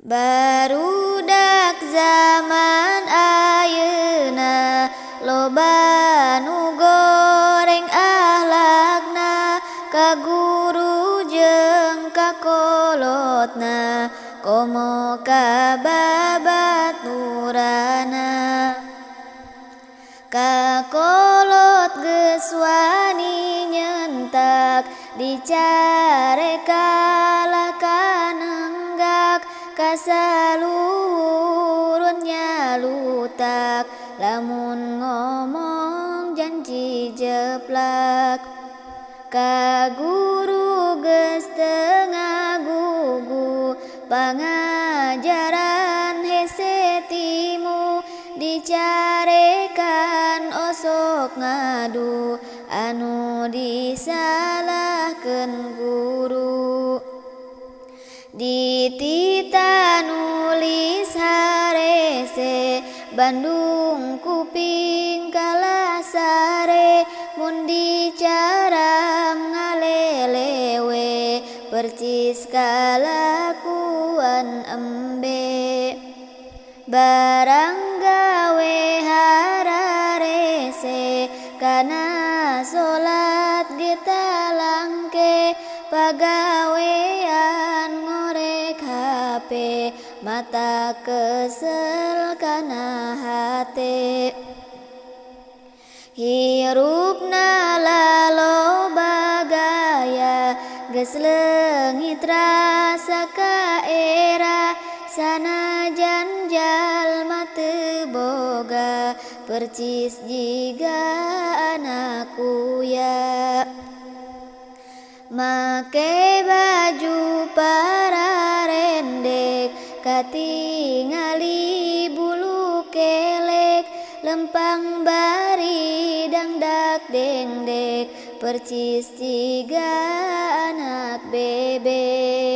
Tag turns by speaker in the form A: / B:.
A: Barudak zaman ayeuna loba nu goreng ahlakna ka guru jeung ka kolotna komo ka babaturana ka kolot geus wani nyentak dicarekala kanenggak kasaluhurun nyalutak lamun ngomong janji jeplak ka guru geus teu ngagugu pangajaran hese timu dicarekan osok ngadu anu disalahkeun guru ditita nulis harese Bandung kuping kalasare mun dicaram ngalelewe percis kalakuan embe barang gawe hararese kana solat getalangke pagawean ngorek HP mata kesel kana hate hirupna laloba gaya geus leungit rasa ka era sanajan jalma teu boga percis jiga anak kuya make baju pararendek katingali bulu kelek lempang bari dangdak dengdek percis jiga anak bebek